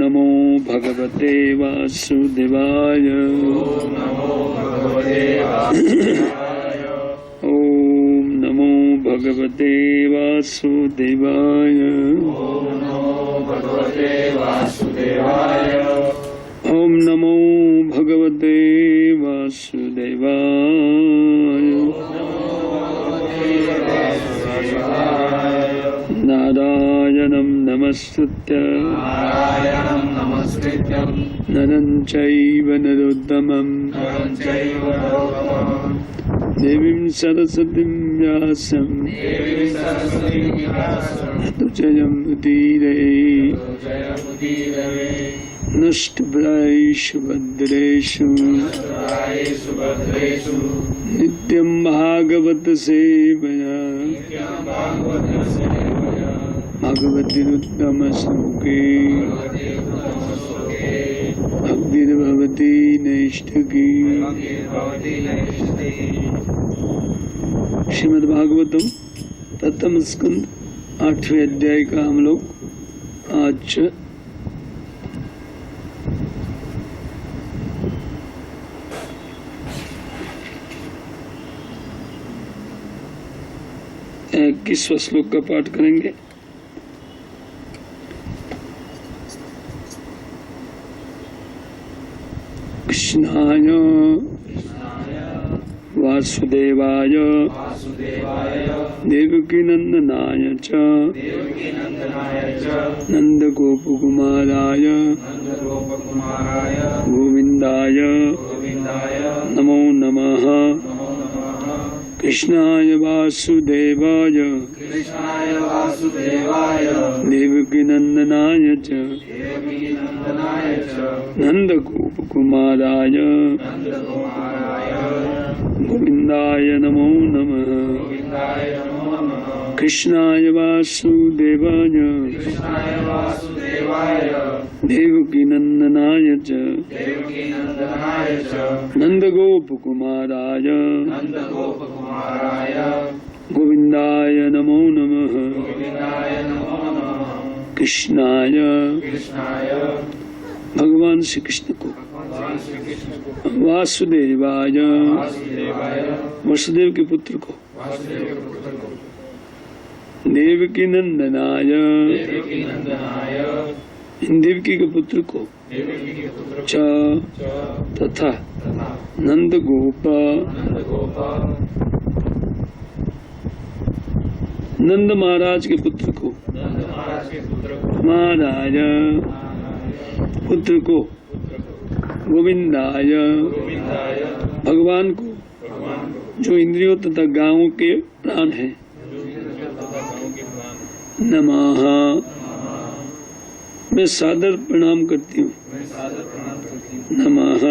नमो भगवते वासुदेवाय। ओम नमो भगवते वासुदेवाय। ओम नमो भगवते वासुदेवाय। नारायणं नमस्कृत्य नरं चैव नरोत्तमं देवीं सरस्वतीं व्यासं ततो जयमुदीरये। नष्टप्रायेषु भद्रेषु नित्यं भागवत सेवया भगवतीरुत्तम श्लोके भक्तिर्भवति नैष्ठिकी। श्रीमद् भागवतम प्रथम स्कंद 8वें अध्याय का हम लोग आज किस श्लोक का पाठ करेंगे। कृष्णाय वासुदेवाय देवकी नंदनाय च नंदगोपकुमाराय गोविंदाय नमो नमः। कृष्णाय वासुदेवाय देवकी नंदनाय च नंदगोपकुमाराय गोविंदाय नमो नमः। कृष्णाय वासुदेवाय देवकी नंदनाय च नंदगोपकुमाराय गोविंदाय नमो नमः। कृष्णाय भगवान श्री कृष्ण को, वासुदेवाय वसुदेव के पुत्र को, देवकी नंदनाय देवकी के पुत्र को, च तथा नंद गोप नंद महाराज के पुत्र को, महाराज पुत्र को, गोविंदाय भगवान को जो इंद्रियों तथा गांवों के प्राण हैं, नमः मैं सादर प्रणाम करती हूँ, नमः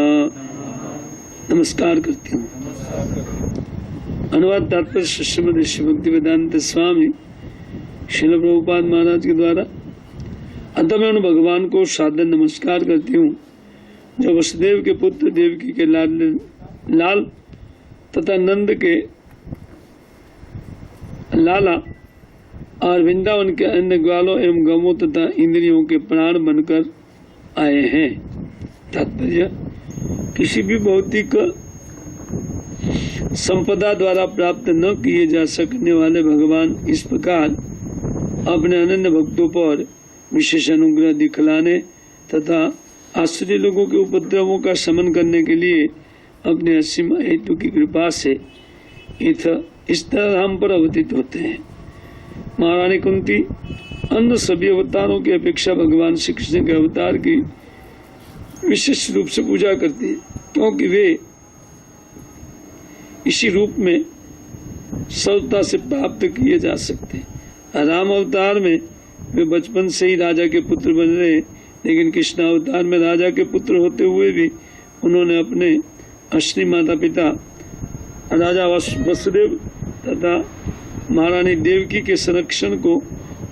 नमस्कार करती हूँ। अनुवाद तात्पर्य श्रीमद् भक्तिवेदांत स्वामी श्रील प्रभुपाद महाराज के द्वारा। अतः मैं उन भगवान को सादर नमस्कार करती हूँ जो वसुदेव के पुत्र देवकी के लाल तथा नंद के लाला और वृंदावन के अन्य ग्वालों एवं गवों तथा इंद्रियों के प्राण बनकर आए हैं। तात्पर्य किसी भी भौतिक संपदा द्वारा प्राप्त न किए जा सकने वाले भगवान इस प्रकार अपने अनन्य भक्तों पर विशेष अनुग्रह दिखलाने तथा आश्चर्य लोगों के उपद्रवों का शमन करने के लिए अपने असीम हेतु की कृपा से इस तरह हम पर अवतीत होते हैं। महारानी कुंती अन्य सभी अवतारों की अपेक्षा भगवान श्री कृष्ण के अवतार की विशेष रूप से पूजा करती है, क्योंकि वे इसी रूप में सरलता से प्राप्त किए जा सकते हैं। राम अवतार में वे बचपन से ही राजा के पुत्र बन रहे, लेकिन कृष्ण अवतार में राजा के पुत्र होते हुए भी उन्होंने अपने असली माता पिता राजा वसुदेव तथा महारानी देवकी के संरक्षण को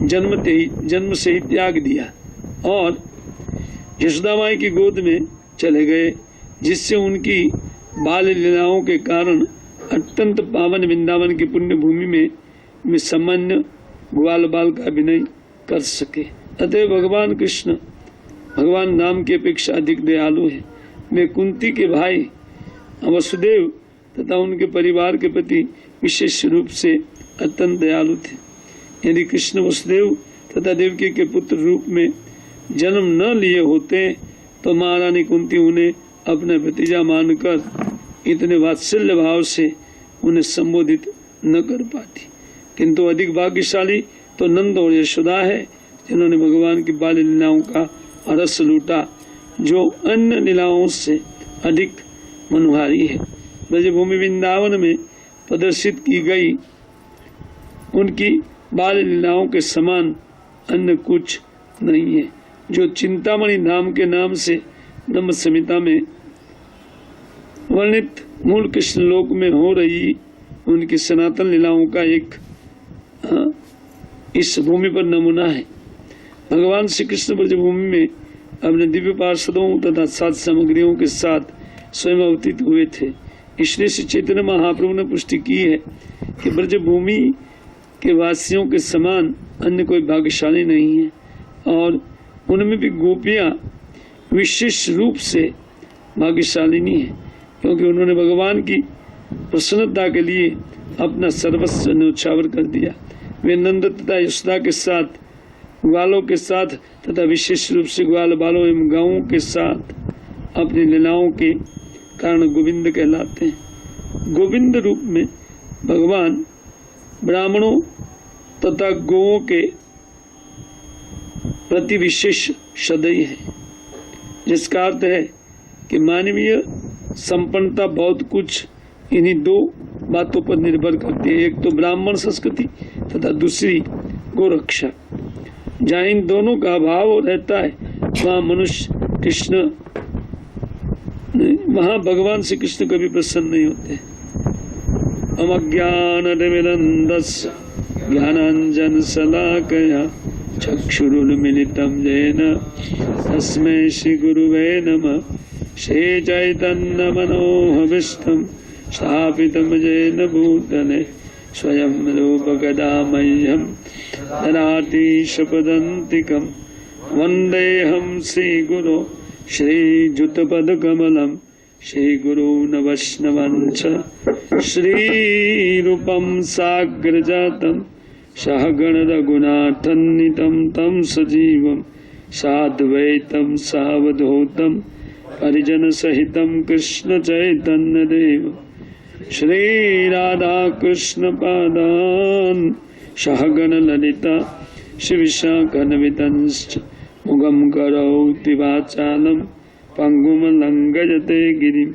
जन्म से ही त्याग दिया और यशोदा माई की गोद में चले गए, जिससे उनकी बाल लीलाओं के कारण अत्यंत पावन वृंदावन की पुण्य भूमि में वे सामान्य ग्वाल बाल का अभिनय कर सके। अतः भगवान कृष्ण भगवान राम की अपेक्षा अधिक दयालु है। वे कुंती के भाई वसुदेव तथा उनके परिवार के प्रति विशेष रूप से अत्यंत दयालु थे। यदि कृष्ण वसुदेव तथा देवकी के पुत्र रूप में जन्म न लिए होते तो महारानी कुंती उन्हें अपना भतीजा मानकर इतने वात्सल्य भाव से उन्हें संबोधित न कर पाती। किंतु अधिक भाग्यशाली तो नंद और यशोदा है, जिन्होंने भगवान की बाल लीलाओं का रस लूटा, जो अन्य लीलाओं से अधिक मनोहारी है। ब्रजभूमि वृंदावन में प्रदर्शित की गई उनकी बाल लीलाओं के समान अन्य कुछ नहीं है, जो चिंतामणि धाम के नाम से ब्रह्म संहिता में वर्णित मूल कृष्ण लोक में हो रही उनकी सनातन लीलाओं का एक इस भूमि पर नमूना है। भगवान श्री कृष्ण ब्रजभूमि में अपने दिव्य पार्षदों तथा सात सामग्रियों के साथ स्वयं अवतीत हुए थे। इसलिए श्री चैतन्य महाप्रभु ने पुष्टि की है कि ब्रजभूमि के वासियों के समान अन्य कोई भाग्यशाली नहीं है, और उनमें भी गोपियां विशेष रूप से भाग्यशालिनी है, क्योंकि उन्होंने भगवान की प्रसन्नता के लिए अपना सर्वस्व न्यौछावर कर दिया। वे नंद तथा यशोदा के साथ, ग्वालों के साथ तथा विशेष रूप से ग्वाल बालों एवं गांवों के साथ अपनी लीलाओं के कारण गोविंद कहलाते हैं। गोविंद रूप में भगवान ब्राह्मणों तथा गौओं के प्रति विशेष सदयी है, जिसका अर्थ है कि मानवीय संपन्नता बहुत कुछ इन्हीं दो बातों पर निर्भर करती है। एक तो ब्राह्मण संस्कृति तथा दूसरी गोरक्षा। जहाँ इन दोनों का अभाव रहता है वहाँ मनुष्य कृष्ण वहाँ भगवान श्री कृष्ण कभी प्रसन्न नहीं होते। अमज्ञानतिमिरन्धस्य ज्ञानाञ्जन शलाकया चक्षुरुन्मिलितं येन तस्मै श्री गुरुवे नमः। श्री चैतन्य मनोभीष्टं स्थापितं येन भूतले स्वयं रूप कदा मह्यं ददाति स्वपदान्तिकं। वन्देऽहं श्रीगुरो श्रीयुतपदकमलं श्रीगुरून् वैष्णवांश्च श्रीरूपं साग्रजातं सहगण रघुनाथान्वितं तं सजीवं साद्वैतं सावधूतं परिजन सहितं कृष्ण चैतन्य देव श्री राधा कृष्ण पादान् सहगण ललिता श्री विशाखान्वितंश्च मुगं करोति वाचालं पंगुं लंघयते गिरिं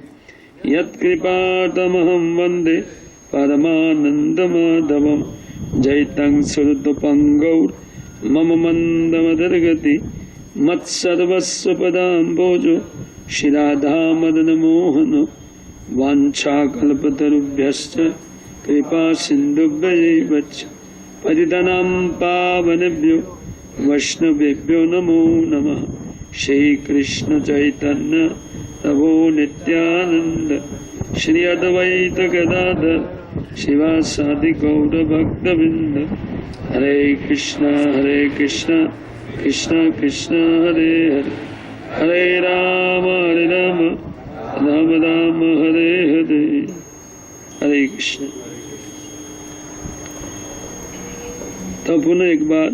यत्कृपातमहं वन्दे परमानन्दमाधवं। जयतं श्रुतपङ्गौर् मम मन्दमदर्गति मत्सर्वस्व पदाम्भोजो श्रीराधामदनमोहन। वाञ्छाकल्पतरुभ्यश्च कृपा सिन्धुभ्यैव च पतितानां पावनेभ्यो वैष्णवेभ्यो नमो नमः। श्री कृष्ण चैतन्य प्रभु नित्यानंद श्री अद्वैत गदाधर शिवासादि गौर भक्तवृंद। हरे कृष्ण कृष्ण कृष्ण हरे हरे, हरे राम राम राम हरे हरे। हरे कृष्ण। तो पुनः एक बार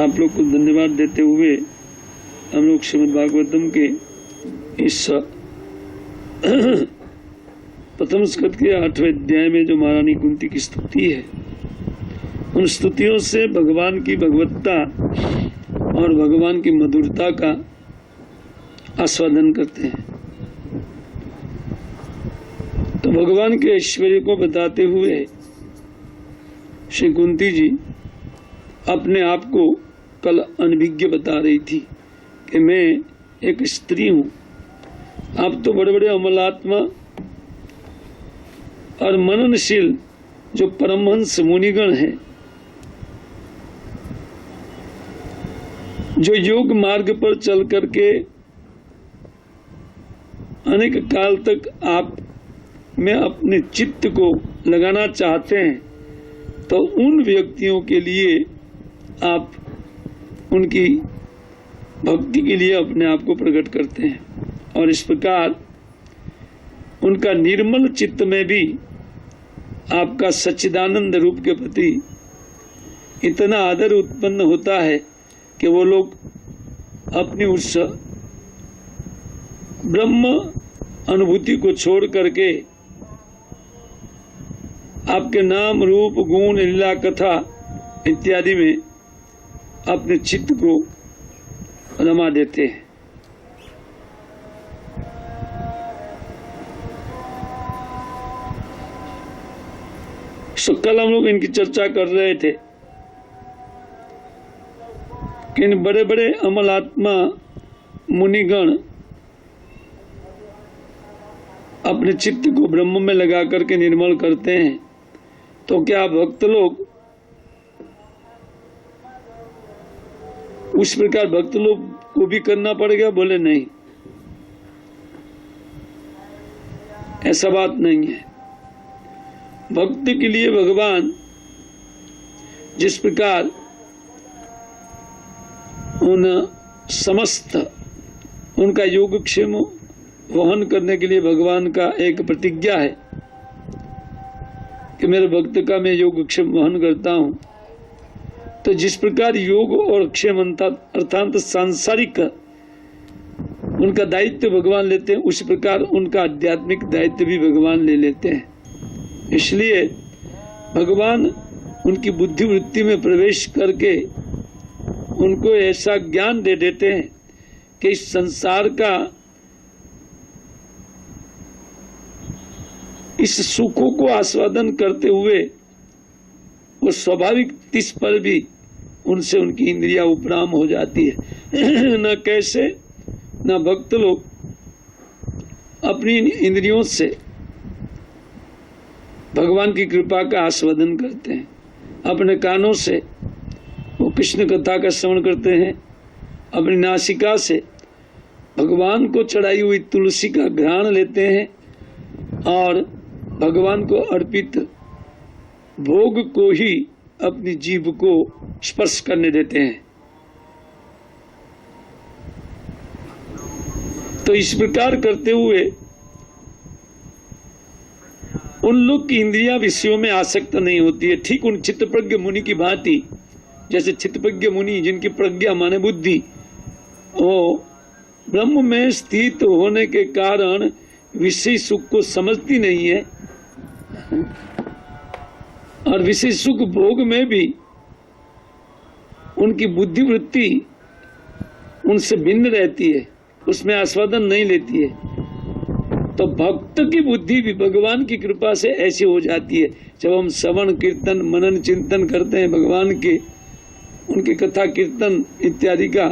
आप लोग को धन्यवाद देते हुए हम लोग श्रीमद् भागवतम के इस प्रथम स्कंद के 8वें अध्याय में जो महारानी कुंती की स्तुति है, उन स्तुतियों से भगवान की भगवत्ता और भगवान की मधुरता का आस्वादन करते हैं। तो भगवान के ऐश्वर्य को बताते हुए श्री कुंती जी अपने आप को कल अनभिज्ञ बता रही थी कि मैं एक स्त्री हूं। आप तो बड़े बड़े अमलात्मा और मननशील जो परमहंस मुनिगण हैं, जो योग मार्ग पर चल करके अनेक काल तक आप में अपने चित्त को लगाना चाहते हैं, तो उन व्यक्तियों के लिए आप उनकी भक्ति के लिए अपने आप को प्रकट करते हैं। और इस प्रकार उनका निर्मल चित्त में भी आपका सच्चिदानंद रूप के प्रति इतना आदर उत्पन्न होता है कि वो लोग अपनी उस ब्रह्म अनुभूति को छोड़ करके आपके नाम रूप गुण लीला कथा इत्यादि में अपने चित्त को रमा देते हैं। तो कल हम लोग इनकी चर्चा कर रहे थे कि इन बड़े बड़े अमलात्मा मुनिगण अपने चित्त को ब्रह्म में लगा करके निर्मल करते हैं, तो क्या भक्त लोग उस प्रकार भक्त लोग को भी करना पड़ेगा? बोले नहीं, ऐसा बात नहीं है। भक्त के लिए भगवान जिस प्रकार उन समस्त उनका योगक्षेम वहन करने के लिए भगवान का एक प्रतिज्ञा है कि मेरे भक्त का मैं योगक्षेम वहन करता हूं, तो जिस प्रकार योग और क्षेम अर्थात सांसारिक उनका दायित्व भगवान लेते हैं, उस प्रकार उनका आध्यात्मिक दायित्व भी भगवान ले लेते हैं। इसलिए भगवान उनकी बुद्धि वृत्ति में प्रवेश करके उनको ऐसा ज्ञान दे देते हैं कि इस संसार का इस सुखों को आस्वादन करते हुए वो स्वाभाविक तिस पर भी उनसे उनकी इंद्रियां उपराम हो जाती है। न कैसे न भक्त लोग अपनी इंद्रियों से भगवान की कृपा का आस्वादन करते हैं, अपने कानों से वो कृष्ण कथा का श्रवण करते हैं, अपनी नासिका से भगवान को चढ़ाई हुई तुलसी का घ्राण लेते हैं और भगवान को अर्पित भोग को ही अपनी जीभ को स्पर्श करने देते हैं। तो इस प्रकार करते हुए उन लोग की इंद्रियां विषयों में आसक्त नहीं होती है। ठीक उन चित्तप्रज्ञ मुनि की भांति, जैसे चित्तप्रज्ञ मुनि जिनकी प्रज्ञा माने बुद्धि वो ब्रह्म में स्थित होने के कारण विषय सुख को समझती नहीं है, और विषय सुख भोग में भी उनकी बुद्धि वृत्ति उनसे भिन्न रहती है, उसमें आस्वादन नहीं लेती है। तो भक्त की बुद्धि भी भगवान की कृपा से ऐसी हो जाती है। जब हम श्रवण कीर्तन मनन चिंतन करते हैं भगवान के, उनकी कथा कीर्तन इत्यादि का,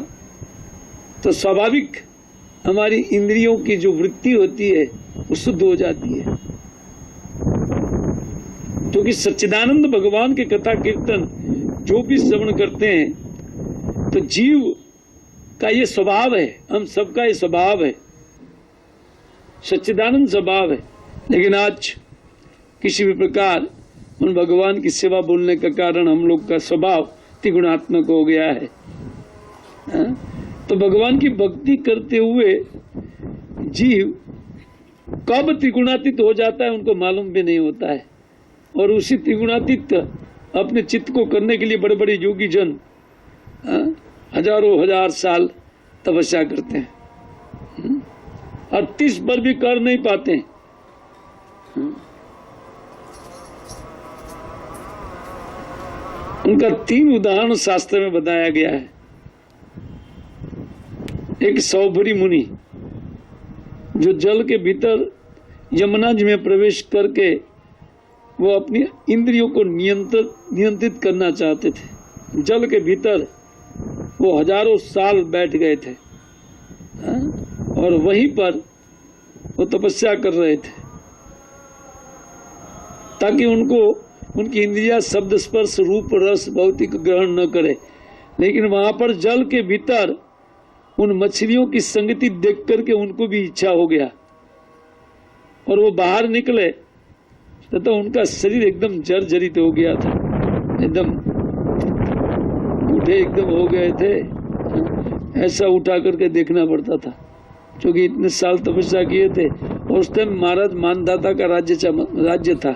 तो स्वाभाविक हमारी इंद्रियों की जो वृत्ति होती है वो शुद्ध हो जाती है, क्योंकि सच्चिदानंद भगवान के कथा कीर्तन जो भी श्रवण करते हैं तो जीव का ये स्वभाव है, हम सबका ये स्वभाव है, सच्चिदानंद स्वभाव है। लेकिन आज किसी भी प्रकार उन भगवान की सेवा बोलने का कारण हम लोग का स्वभाव त्रिगुणात्मक हो गया है। तो भगवान की भक्ति करते हुए जीव कब त्रिगुणातीत हो जाता है उनको मालूम भी नहीं होता है, और उसी त्रिगुणातीत अपने चित्त को करने के लिए बड़े बड़े योगी जन हजारों हजार साल तपस्या करते हैं और 30 बार भी कर नहीं पाते हैं। उनका 3 उदाहरण शास्त्र में बताया गया है। एक सौभरी मुनि जो जल के भीतर यमुना जी में प्रवेश करके वो अपनी इंद्रियों को नियंत्रित करना चाहते थे। जल के भीतर वो हजारों साल बैठ गए थे और वहीं पर वो तपस्या कर रहे थे ताकि उनको उनकी इंद्रियां शब्द स्पर्श रूप रस भौतिक ग्रहण न करे। लेकिन वहां पर जल के भीतर उन मछलियों की संगति देख करके उनको भी इच्छा हो गया और वो बाहर निकले तो उनका शरीर एकदम जर्जरित हो गया था, एकदम बूढ़े एकदम हो गए थे, ऐसा उठा करके देखना पड़ता था, क्योंकि इतने साल तपस्या किए थे। और उस टाइम महाराज मानदाता का राज्य था,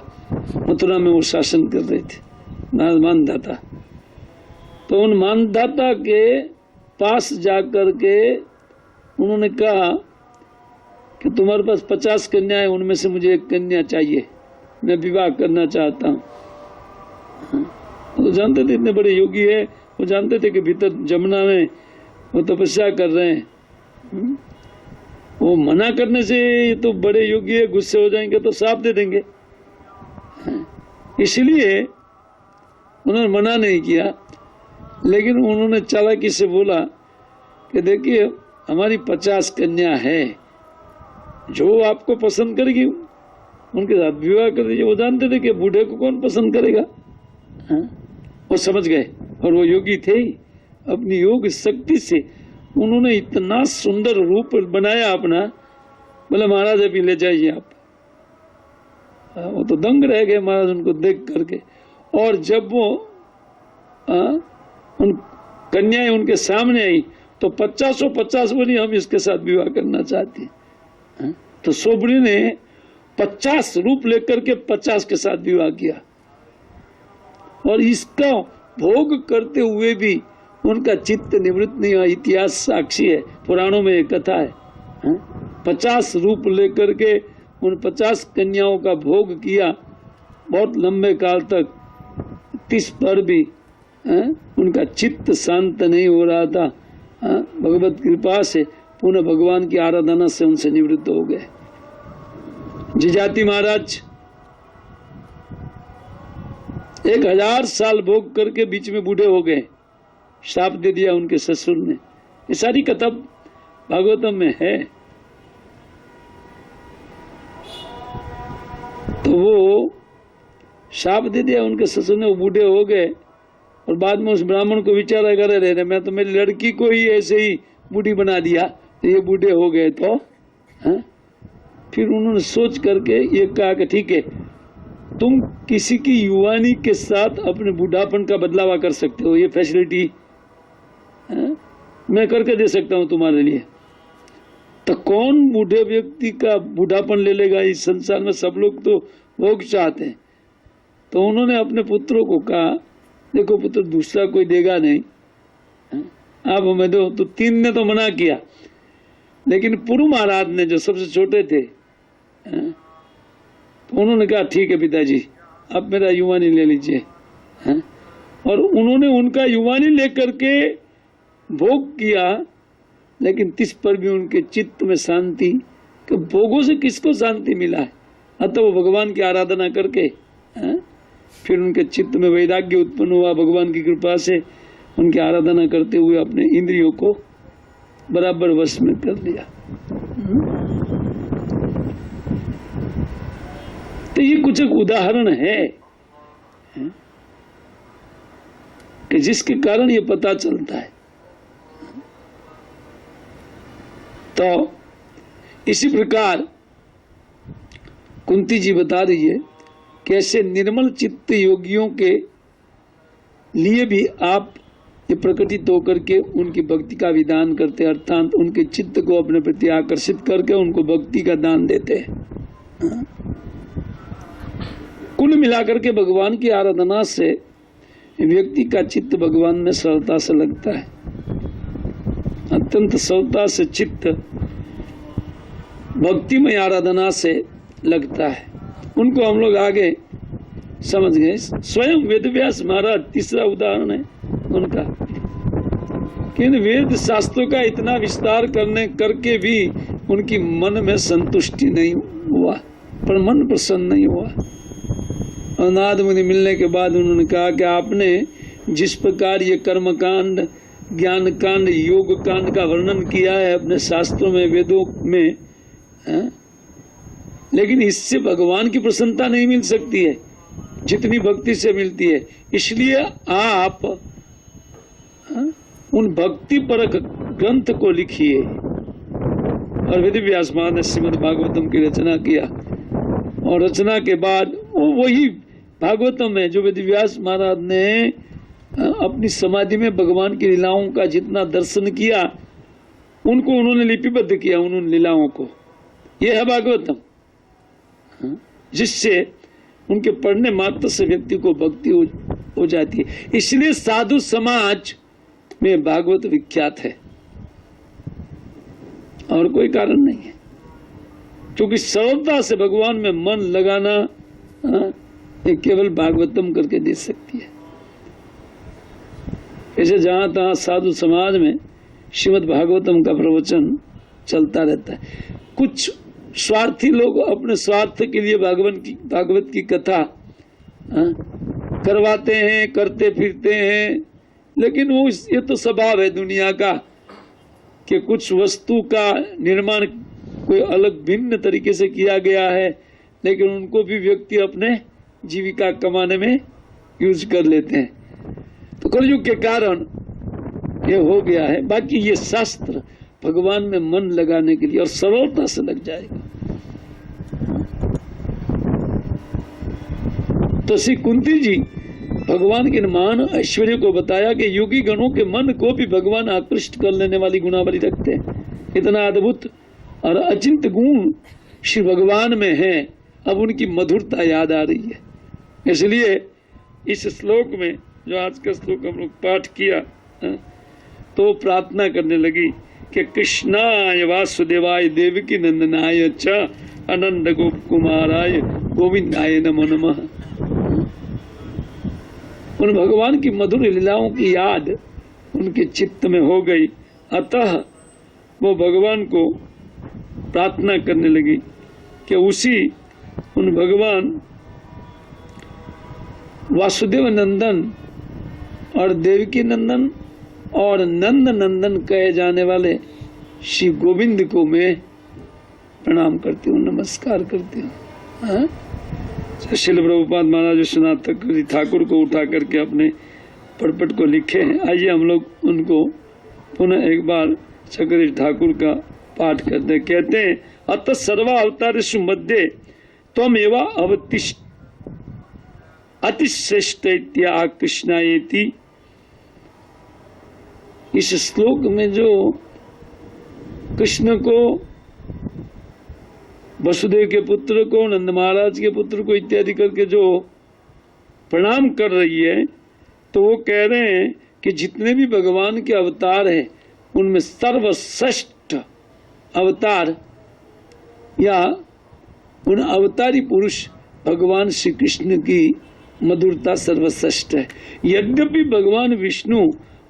मथुरा में वो शासन कर रहे थे मानदाता। तो उन मानदाता के पास जाकर के उन्होंने कहा कि तुम्हारे पास 50 कन्या है, उनमें से मुझे एक कन्या चाहिए, मैं विवाह करना चाहता हूँ। वो जानते थे इतने बड़े योगी है, वो जानते थे कि भीतर जमुना में वो तपस्या कर रहे हैं। वो मना करने से ये तो बड़े योगी है, गुस्से हो जाएंगे तो साफ दे देंगे, इसलिए उन्होंने मना नहीं किया। लेकिन उन्होंने चालाकी से बोला कि देखिए हमारी 50 कन्या है, जो आपको पसंद करेगी उनके साथ विवाह कर दीजिए। वो जानते थे कि बूढ़े को कौन पसंद करेगा, वो समझ गए। और वो योगी थे ही, अपनी योग शक्ति से उन्होंने इतना सुंदर रूप बनाया अपना, बोले महाराज अभी ले जाइए आप। वो तो दंग रह गए महाराज उनको देख करके। और जब वो उन कन्याएं उनके सामने आई तो 50 बोली हम इसके साथ विवाह करना चाहती हैं। तो सोबड़ी ने 50 रूप लेकर के 50 के साथ विवाह किया। और इसका भोग करते हुए भी उनका चित्त निवृत्त नहीं हुआ। इतिहास साक्षी है, पुराणों में एक कथा है। 50 रूप लेकर के उन 50 कन्याओं का भोग किया बहुत लंबे काल तक। 30 पर भी उनका चित्त शांत नहीं हो रहा था। भगवत कृपा से पुनः भगवान की आराधना से उनसे निवृत्त हो गए। जिजाति महाराज 1000 साल भोग करके बीच में बूढ़े हो गए, श्राप दे दिया उनके ससुर ने। ये सारी कथा भागवतम में है। तो वो श्राप दे दिया उनके ससुर ने, वो बूढ़े हो गए। और बाद में उस ब्राह्मण को विचारा करे रहे, मैं तो मेरी लड़की को ही ऐसे ही बूढ़ी बना दिया, तो ये बूढ़े हो गए तो फिर उन्होंने सोच करके ये कहा कि ठीक है, तुम किसी की युवानी के साथ अपने बुढ़ापन का बदलावा कर सकते हो, ये फैसिलिटी मैं करके दे सकता हूं तुम्हारे लिए। तो कौन बूढ़े व्यक्ति का बुढ़ापन ले लेगा इस संसार में, सब लोग तो भोग चाहते हैं। तो उन्होंने अपने पुत्रों को कहा, देखो पुत्र दूसरा कोई देगा नहीं, आप हमें दो। तो 3 ने तो मना किया, लेकिन पुरु महाराज ने जो सबसे छोटे थे, तो उन्होंने कहा ठीक है पिताजी, आप मेरा युवानी ले लीजिए। और उन्होंने उनका युवानी लेकर के भोग किया। लेकिन 30 पर भी उनके चित्त में शांति, कि भोगों से किसको शांति मिला है। अतः वो भगवान की आराधना करके फिर उनके चित्त में वैराग्य उत्पन्न हुआ। भगवान की कृपा से उनकी आराधना करते हुए अपने इंद्रियों को बराबर वश में कर लिया। तो ये कुछ एक उदाहरण है कि जिसके कारण ये पता चलता है। तो इसी प्रकार कुंती जी बता रही है कैसे निर्मल चित्त योगियों के लिए भी आप ये प्रकटित होकर के उनकी भक्ति का विधान करते, अर्थात उनके चित्त को अपने प्रति आकर्षित करके उनको भक्ति का दान देते हैं। कुल मिलाकर के भगवान की आराधना से व्यक्ति का चित्त भगवान में सरलता से लगता है, अत्यंत सरलता से चित्त भक्तिमय आराधना से लगता है। उनको हम लोग आगे समझ गए। स्वयं वेदव्यास महाराज तीसरा उदाहरण है उनका, कि वेद शास्त्रों का इतना विस्तार करके भी उनकी मन में संतुष्टि नहीं हुआ, पर मन प्रसन्न नहीं हुआ। और नारद मुनि मिलने के बाद उन्होंने कहा कि आपने जिस प्रकार ये कर्म कांड, ज्ञान कांड, योग कांड का वर्णन किया है अपने शास्त्रों में, वेदों में, लेकिन इससे भगवान की प्रसन्नता नहीं मिल सकती है जितनी भक्ति से मिलती है। इसलिए आप उन भक्ति परक ग्रंथ को लिखिए। और वेदव्यास महाराज ने श्रीमद् भागवतम की रचना किया। और रचना के बाद वो वही भागवतम है जो वेदव्यास महाराज ने अपनी समाधि में भगवान की लीलाओं का जितना दर्शन किया, उनको उन्होंने लिपिबद्ध किया, उन्होंने लीलाओं को। यह है भागवतम, जिससे उनके पढ़ने मात्र से व्यक्ति को भक्ति हो जाती है। इसलिए साधु समाज में भागवत विख्यात है, और कोई कारण नहीं है, क्योंकि सरलता से भगवान में मन लगाना ये केवल भागवतम करके दे सकती है। ऐसे जहां तहां साधु समाज में श्रीमद् भागवतम का प्रवचन चलता रहता है। कुछ स्वार्थी लोग अपने स्वार्थ के लिए भागवत की कथा करवाते हैं, करते फिरते हैं, लेकिन वो ये तो स्वभाव है दुनिया का कि कुछ वस्तु का निर्माण कोई अलग भिन्न तरीके से किया गया है, लेकिन उनको भी व्यक्ति अपने जीविका कमाने में यूज कर लेते हैं। तो कलयुग के कारण ये हो गया है। बाकी ये शास्त्र भगवान में मन लगाने के लिए और सरलता से लग जाएगा। तो श्री कुंती जी भगवान के महान ऐश्वर्य को बताया कि योगी गणों के मन को भी भगवान आकृष्ट कर लेने वाली गुणावली रखते हैं। इतना अद्भुत और अचिंत गुण श्री भगवान में है। अब उनकी मधुरता याद आ रही है। इसलिए इस श्लोक में जो आज का श्लोक हम लोग पाठ किया, तो प्रार्थना करने लगी कि कृष्णाय वासुदेवाय देवकी नंदनाय च अनंत गोप कुमाराय गोविंदाय नमो नमः। उन भगवान की मधुर लीलाओं की याद उनके चित्त में हो गई, अतः वो भगवान को प्रार्थना करने लगी कि उन भगवान वासुदेव नंदन और देवकी नंदन और नंद नंदन कहे जाने वाले श्री गोविंद को मैं प्रणाम करती हूँ, नमस्कार करती हूँ। श्रील प्रभुपाद महाराज विश्वनाथ ठाकुर को उठा करके अपने पटपट को लिखे हैं। आइए हम लोग उनको पुनः एक बार चक्रेश ठाकुर का पाठ करते। कहते हैं, अतः सर्वा अवतारेषु मध्ये त्वमेव अतिश्रेष्ठ इत्या कृष्णायेति। इस श्लोक में जो कृष्ण को, वसुदेव के पुत्र को, नंद महाराज के पुत्र को इत्यादि करके जो प्रणाम कर रही है, तो वो कह रहे हैं कि जितने भी भगवान के अवतार हैं उनमें सर्वश्रेष्ठ अवतार या उन अवतारी पुरुष भगवान श्री कृष्ण की मधुरता सर्वश्रेष्ठ है। यद्यपि भगवान विष्णु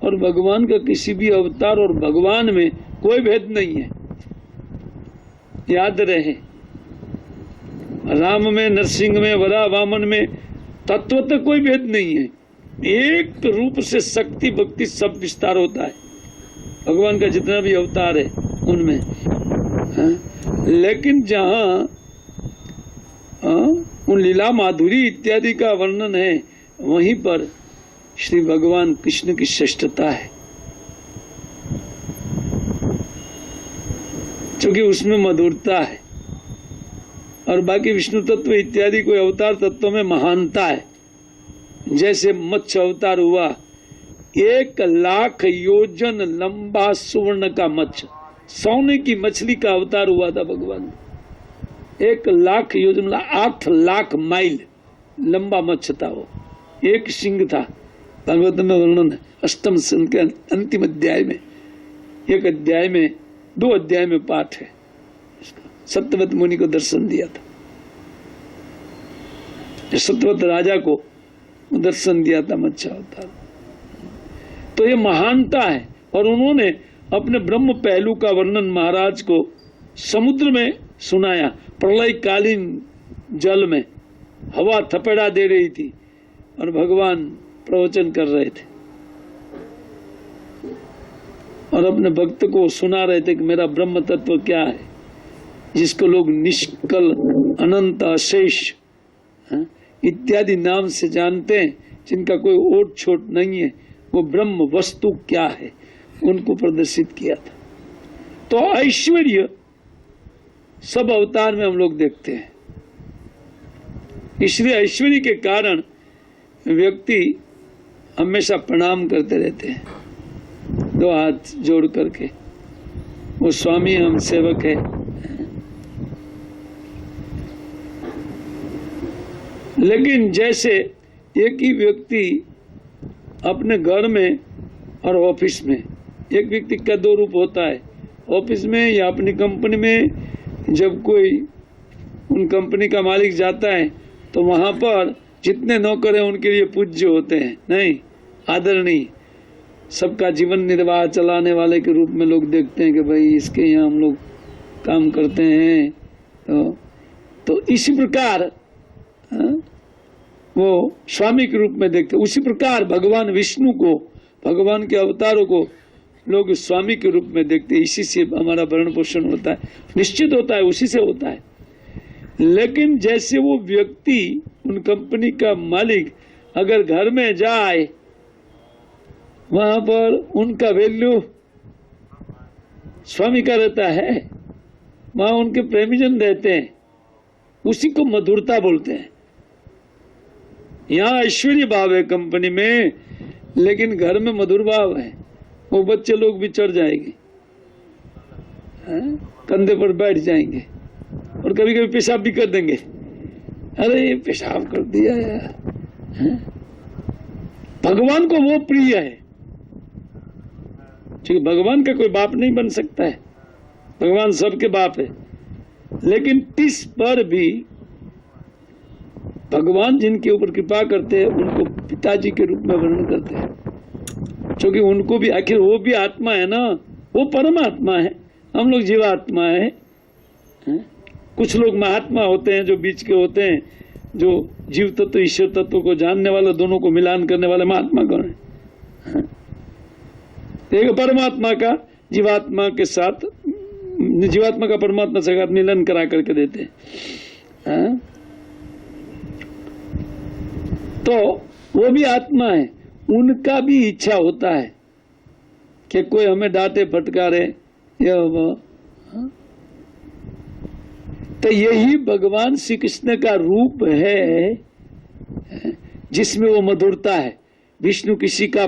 और भगवान का किसी भी अवतार और भगवान में कोई भेद नहीं है, याद रहे। राम में, नरसिंह में, वराह वामन में तत्वतः कोई भेद नहीं है। एक रूप से शक्ति भक्ति सब विस्तार होता है भगवान का, जितना भी अवतार है उनमें। लेकिन जहाँ उन लीला माधुरी इत्यादि का वर्णन है, वहीं पर श्री भगवान कृष्ण की श्रेष्ठता है, क्योंकि उसमें मधुरता है। और बाकी विष्णु तत्व इत्यादि कोई अवतार तत्व में महानता है। जैसे मत्स्य अवतार हुआ, 1,00,000 योजन लंबा सुवर्ण का मत्स्य, सोने की मछली का अवतार हुआ था भगवान। 1,00,000 योजन 8 लाख माइल लंबा मत्स्य था वो। एक सिंह था, भागवत में वर्णन है, अष्टम स्कंद के अंतिम अध्याय में, एक अध्याय में, 2 अध्याय में पाठ है। सत्यवत मुनि को दर्शन दिया था, सत्यवत राजा को दर्शन दिया था मत्स्य अवतार। तो ये महानता है। और उन्होंने अपने ब्रह्म पहलू का वर्णन महाराज को समुद्र में सुनाया। प्रलय कालीन जल में हवा थपेड़ा दे रही थी और भगवान प्रवचन कर रहे थे और अपने भक्त को सुना रहे थे कि मेरा ब्रह्म तत्व क्या है, जिसको लोग निष्कल, अनंत, अशेष इत्यादि नाम से जानते हैं, जिनका कोई ओट छोट नहीं है, वो ब्रह्म वस्तु क्या है, उनको प्रदर्शित किया था। तो ऐश्वर्य सब अवतार में हम लोग देखते हैं। इसलिए ऐश्वर्य के कारण व्यक्ति हमेशा प्रणाम करते रहते हैं, दो हाथ जोड़ करके, वो स्वामी हम सेवक है। लेकिन जैसे एक ही व्यक्ति अपने घर में और ऑफिस में, एक व्यक्ति का दो रूप होता है। ऑफिस में या अपनी कंपनी में जब कोई उन कंपनी का मालिक जाता है तो वहां पर जितने नौकर हैं उनके लिए पूज्य होते हैं, नहीं आदरणीय, सबका जीवन निर्वाह चलाने वाले के रूप में लोग देखते हैं कि भाई इसके यहाँ हम लोग काम करते हैं। तो इसी प्रकार वो स्वामी के रूप में देखते। उसी प्रकार भगवान विष्णु को, भगवान के अवतारों को लोग स्वामी के रूप में देखते। इसी से हमारा भरण पोषण होता है, निश्चित होता है, उसी से होता है। लेकिन जैसे वो व्यक्ति, उन कंपनी का मालिक अगर घर में जाए, वहां पर उनका वैल्यू स्वामी का रहता है, वहां उनके प्रेमीजन रहते हैं, उसी को मधुरता बोलते हैं। यहाँ ऐश्वर्य भाव है कंपनी में, लेकिन घर में मधुर भाव है। वो बच्चे लोग भी चढ़ जाएंगे, कंधे पर बैठ जाएंगे और कभी कभी पेशाब भी कर देंगे। अरे ये पेशाब कर दिया यार। भगवान को वो प्रिय है, क्योंकि भगवान का कोई बाप नहीं बन सकता है, भगवान सबके बाप है। लेकिन इस पर भी भगवान जिनके ऊपर कृपा करते हैं उनको पिताजी के रूप में वर्णन करते हैं, क्योंकि उनको भी आखिर वो भी आत्मा है ना, वो परमात्मा है, हम लोग जीवात्मा है। कुछ लोग महात्मा होते हैं जो बीच के होते हैं, जो जीव तत्व ईश्वर तत्व को जानने वाले, दोनों को मिलान करने वाले महात्मा गण है। एक परमात्मा का जीवात्मा के साथ, जीवात्मा का परमात्मा से मिलन करा करके देते हैं। तो वो भी आत्मा है, उनका भी इच्छा होता है कि कोई हमें डांटे फटकारे या तो यही भगवान श्री कृष्ण का रूप है जिसमें वो मधुरता है। विष्णु किसी का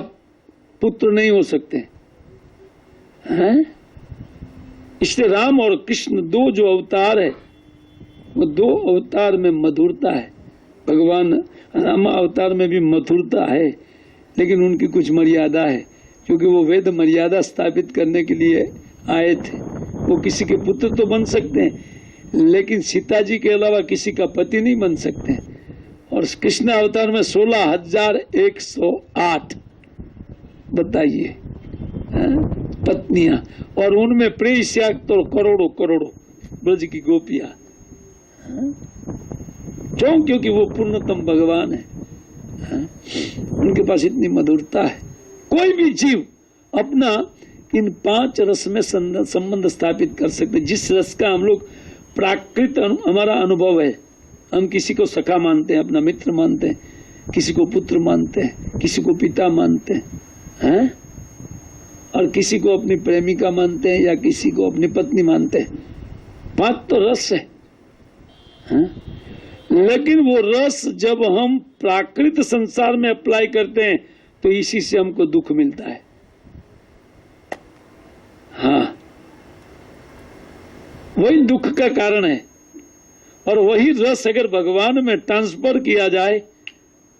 पुत्र नहीं हो सकते हैं, इसलिए राम और कृष्ण दो जो अवतार है, वो दो अवतार में मधुरता है। भगवान राम अवतार में भी मधुरता है, लेकिन उनकी कुछ मर्यादा है, क्योंकि वो वेद मर्यादा स्थापित करने के लिए आए थे। वो किसी के पुत्र तो बन सकते हैं, लेकिन सीता जी के अलावा किसी का पति नहीं बन सकते। और कृष्ण अवतार में 16,108 बताइए पत्नियां, और उनमें प्रेष्याक तो करोड़ों करोड़ों ब्रज की गोपियां। क्यों? क्योंकि वो पूर्णतम भगवान है, उनके पास इतनी मधुरता है। कोई भी जीव अपना इन 5 रस में संबंध स्थापित कर सकते। जिस रस का हम लोग प्राकृत हमारा अनुभव है, हम किसी को सखा मानते हैं, अपना मित्र मानते हैं, किसी को पुत्र मानते हैं, किसी को पिता मानते हैं, और किसी को अपनी प्रेमिका मानते हैं या किसी को अपनी पत्नी मानते हैं। 5 तो रस है, लेकिन वो रस जब हम प्राकृत संसार में अप्लाई करते हैं तो इसी से हमको दुख मिलता है। हाँ, वही दुख का कारण है। और वही रस अगर भगवान में ट्रांसफर किया जाए,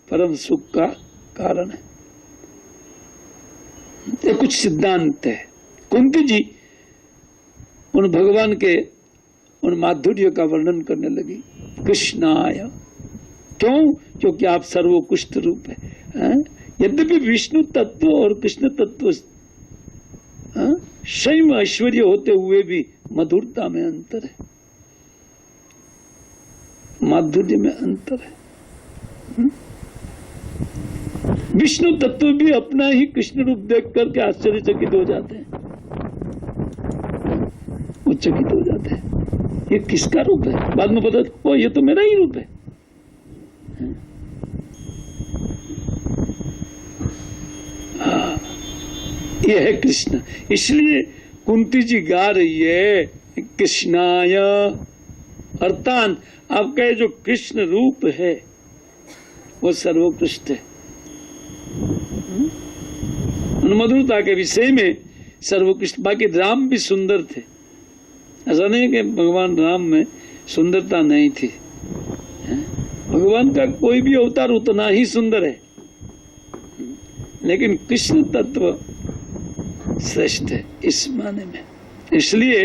परम सुख का कारण है। ये कुछ सिद्धांत है। कुंती जी उन भगवान के उन माधुर्य का वर्णन करने लगी। कृष्णाय, क्यों? क्योंकि आप सर्वोकृष्ट रूप है। यद्यपि विष्णु तत्व और कृष्ण तत्व स्वयं ऐश्वर्य होते हुए भी मधुरता में अंतर है, माधुर्य में अंतर है। विष्णु तत्व भी अपना ही कृष्ण रूप देख करके आश्चर्यचकित हो जाते हैं, वो चकित हो जाते हैं, ये किसका रूप है? बाद में पता, ओ ये तो मेरा ही रूप है। ये है कृष्ण। इसलिए कुंती जी गा रही है कृष्णाय, अर्थात आपका ये जो कृष्ण रूप है वो सर्वोत्कृष्ट है। उन मधुरता के विषय में सर्वोत्कृष्ट। बाकी राम भी सुंदर थे, ऐसा नहीं कि भगवान राम में सुंदरता नहीं थी। भगवान का कोई भी अवतार उतना ही सुंदर है, लेकिन कृष्ण तत्व श्रेष्ठ है इस माने में। इसलिए